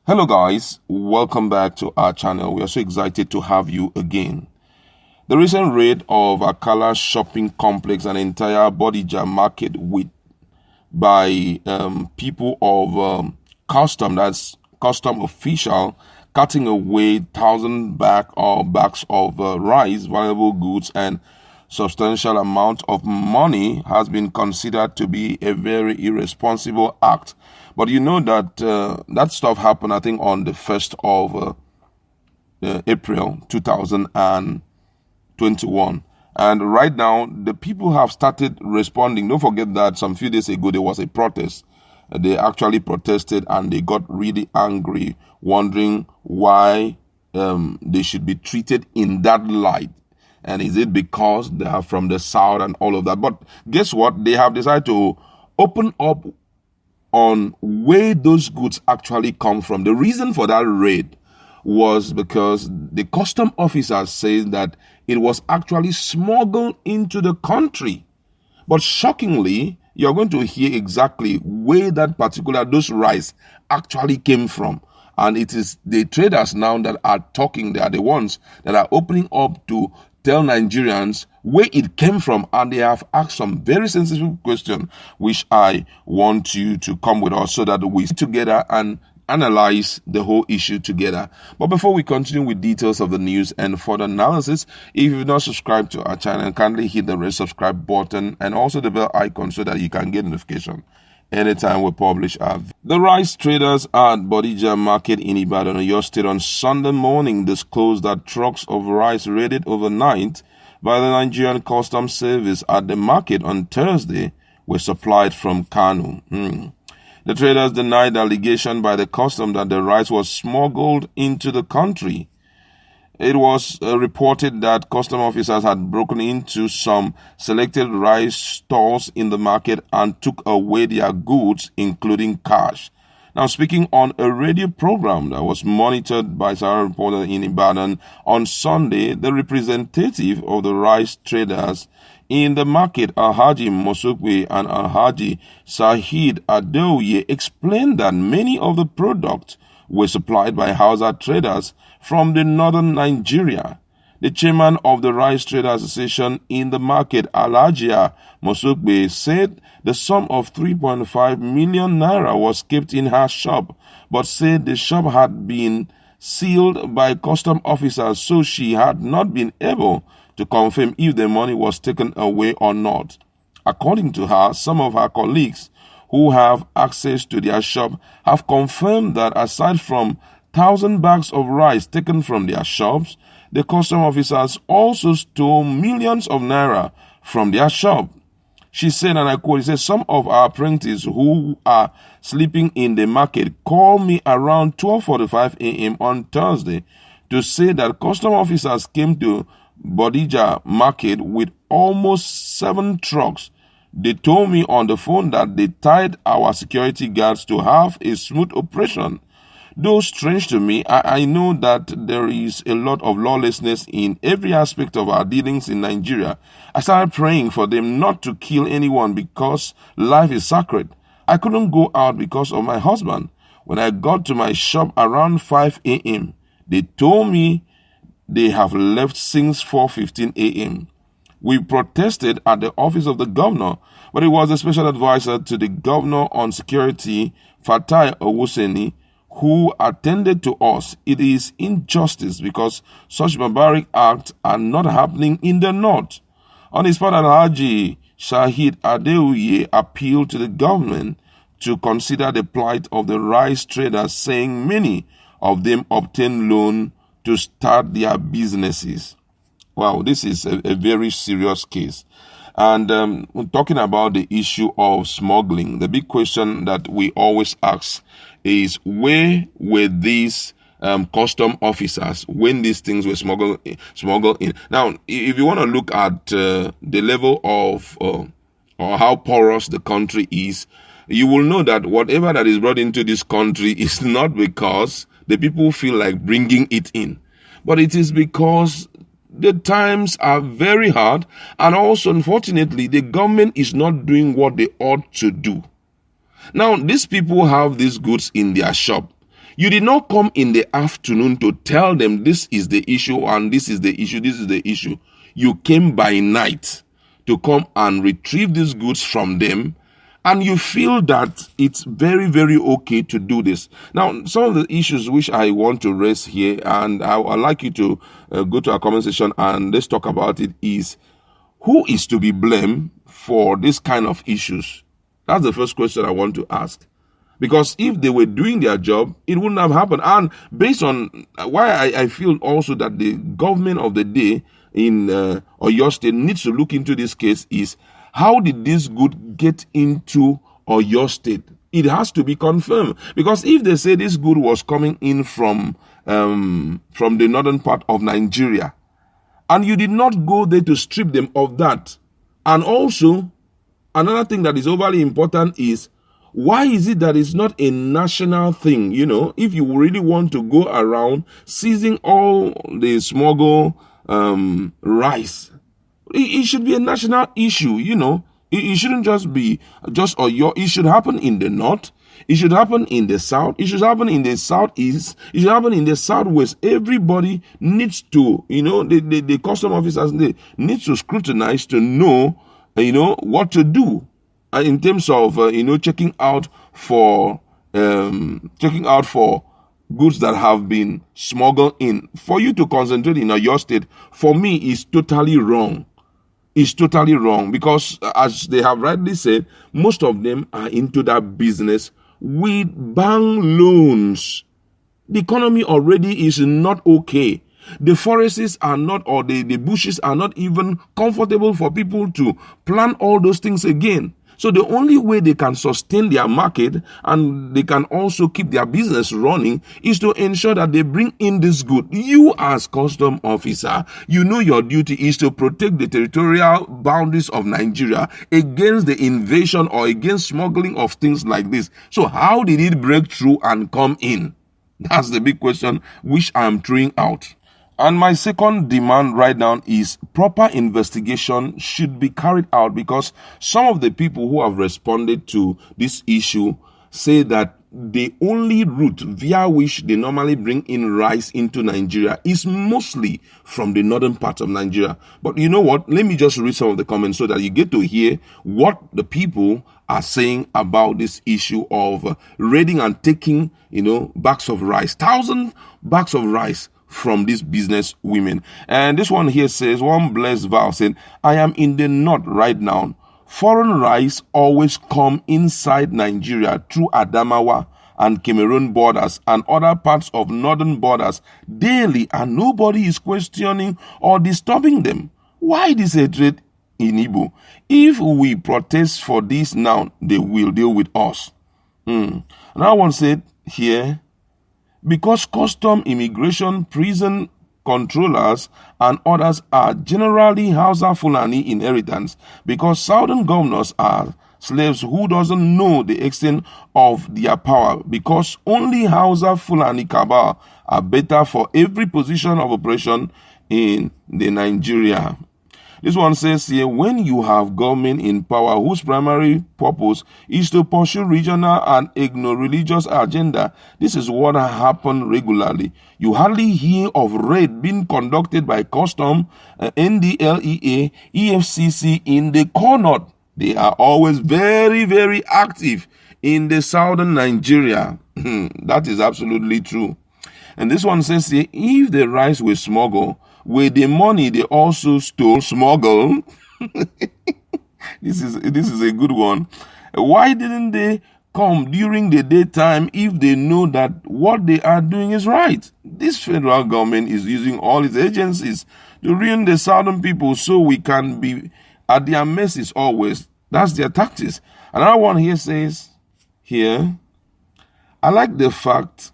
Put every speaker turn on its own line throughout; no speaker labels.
Hello guys, welcome back to our channel. We are so excited to have you again. The recent raid of Akala shopping complex and entire Bodija market by people of custom, that's custom official, cutting away bags of rice, valuable goods and substantial amount of money has been considered to be a very irresponsible act. But you know that that stuff happened, I think, on the 1st of April 2021. And right now, the people have started responding. Don't forget that some few days ago, there was a protest. They actually protested and they got really angry, wondering why they should be treated in that light. And is it because they are from the south and all of that? But guess what? They have decided to open up on where those goods actually come from. The reason for that raid was because the custom officers say that it was actually smuggled into the country. But shockingly, you're going to hear exactly where those rice actually came from. And it is the traders now that are talking. They are the ones that are opening up to tell Nigerians where it came from, and they have asked some very sensitive questions, which I want you to come with us so that we sit together and analyze the whole issue together. But before we continue with details of the news and further analysis, if you've not subscribed to our channel, kindly hit the red subscribe button and also the bell icon so that you can get notification anytime we publish our video. The rice traders at Bodija Market in Ibadan, Oyo State on Sunday morning disclosed that trucks of rice raided overnight by the Nigerian Customs Service at the market on Thursday were supplied from Kano. The traders denied the allegation by the custom that the rice was smuggled into the country. It was reported that custom officers had broken into some selected rice stores in the market and took away their goods, including cash. Now, speaking on a radio program that was monitored by Sarah reporter in Ibadan on Sunday, the representative of the rice traders in the market, Alhaji Mosukwe and Alhaji Sahid Adoye, explained that many of the products were supplied by Hausa traders from the northern Nigeria. The chairman of the Rice Traders Association in the market, Alhaji Mosukwe, said the sum of 3.5 million naira was kept in her shop, but said the shop had been sealed by custom officers, so she had not been able to confirm if the money was taken away or not. According to her, some of her colleagues who have access to their shop have confirmed that aside from 1,000 bags of rice taken from their shops, the custom officers also stole millions of naira from their shop. She said, and I quote, some of our apprentices who are sleeping in the market called me around 12:45 a.m. on Thursday to say that custom officers came to Bodija market with almost 7 trucks. They told me on the phone that they tied our security guards to have a smooth operation. Though strange to me, I know that there is a lot of lawlessness in every aspect of our dealings in Nigeria. I started praying for them not to kill anyone because life is sacred. I couldn't go out because of my husband. When I got to my shop around 5 a.m., they told me they have left since 4:15 a.m. We protested at the office of the governor, but it was the special advisor to the governor on security, Fatai Owoseni, who attended to us. It is injustice because such barbaric acts are not happening in the north. On his part, Alhaji Shahid Adeuye appealed to the government to consider the plight of the rice traders, saying many of them obtained loan to start their businesses. Wow, this is a very serious case. And talking about the issue of smuggling, the big question that we always ask is, where were these custom officers when these things were smuggled in? Now, if you want to look at the level of or how porous the country is, you will know that whatever that is brought into this country is not because the people feel like bringing it in, but it is because the times are very hard, and also, unfortunately, the government is not doing what they ought to do. Now, these people have these goods in their shop. You did not come in the afternoon to tell them this is the issue and this is the issue, this is the issue. You came by night to come and retrieve these goods from them, and you feel that it's very, very okay to do this. Now, some of the issues which I want to raise here, and I'd like you to go to our comment section and let's talk about it, is who is to be blamed for this kind of issues? That's the first question I want to ask. Because if they were doing their job, it wouldn't have happened. And based on why I feel also that the government of the day in Oyo State needs to look into this case is, how did this good get into Oyo State? It has to be confirmed. Because if they say this good was coming in from the northern part of Nigeria, and you did not go there to strip them of that, and also another thing that is overly important is, why is it that it's not a national thing? You know, if you really want to go around seizing all the smuggled rice, it should be a national issue. You know, it shouldn't just be Oyo. It should happen in the north. It should happen in the south. It should happen in the southeast. It should happen in the southwest. Everybody needs to, you know, the custom officers, they need to scrutinize to know, you know, what to do in terms of, you know, checking out for goods that have been smuggled in. For you to concentrate in Oyo State, for me, is totally wrong. It's totally wrong because, as they have rightly said, most of them are into that business with bank loans. The economy already is not okay. The forests are not, or the bushes are not even comfortable for people to plant all those things again. So the only way they can sustain their market and they can also keep their business running is to ensure that they bring in this good. You as custom officer, you know your duty is to protect the territorial boundaries of Nigeria against the invasion or against smuggling of things like this. So how did it break through and come in? That's the big question which I am throwing out. And my second demand right now is proper investigation should be carried out, because some of the people who have responded to this issue say that the only route via which they normally bring in rice into Nigeria is mostly from the northern part of Nigeria. But you know what? Let me just read some of the comments so that you get to hear what the people are saying about this issue of raiding and taking, you know, bags of rice, 1,000 bags of rice from these business women. And this one here says, one blessed vow saying, I am in the north right now. Foreign rice always come inside Nigeria through Adamawa and Cameroon borders and other parts of northern borders daily, and nobody is questioning or disturbing them. Why this hatred in Igbo? If we protest for this now, they will deal with us. Another one said here, because custom, immigration, prison controllers and others are generally Hausa Fulani inheritance, because southern governors are slaves who doesn't know the extent of their power, because only Hausa Fulani cabal are better for every position of operation in the Nigeria. This one says here, when you have government in power whose primary purpose is to pursue regional and ignore religious agenda, this is what happens regularly. You hardly hear of raid being conducted by custom, NDLEA, EFCC in the corner. They are always very, very active in the southern Nigeria. That is absolutely true. And this one says here, if the rice were smuggled, with the money they also smuggle. This is a good one. Why didn't they come during the daytime if they know that what they are doing is right? This federal government is using all its agencies to ruin the southern people so we can be at their mercies always. That's their tactics. Another one here says, here, I like the fact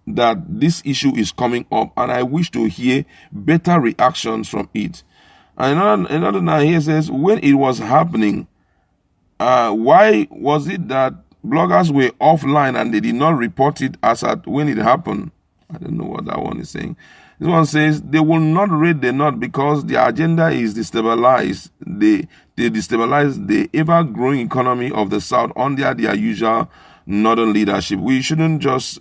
that this issue is coming up, and I wish to hear better reactions from it. And another now here says, when it was happening, why was it that bloggers were offline and they did not report it as at when it happened? I don't know what that one is saying. This one says, they will not raid the north because their agenda is destabilize. They destabilize the ever-growing economy of the south under their usual northern leadership. We shouldn't just,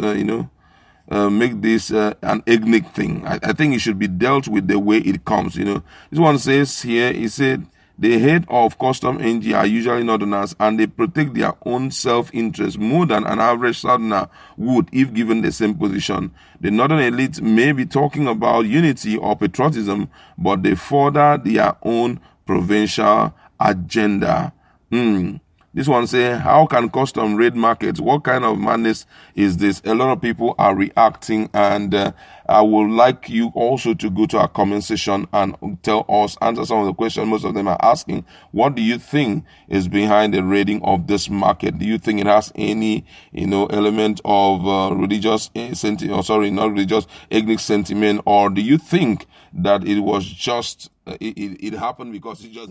make this an ethnic thing. I think it should be dealt with the way it comes. This one says here, he said, the head of custom NG are usually northerners, and they protect their own self-interest more than an average southerner would if given the same position. The northern elite may be talking about unity or patriotism, but they further their own provincial agenda. This one say, how can custom raid markets? What kind of madness is this? A lot of people are reacting, and I would like you also to go to our comment section and tell us, answer some of the questions most of them are asking. What do you think is behind the raiding of this market? Do you think it has any, element of religious sentiment, or sorry, not religious, ethnic sentiment, or do you think that it was just, it happened because it just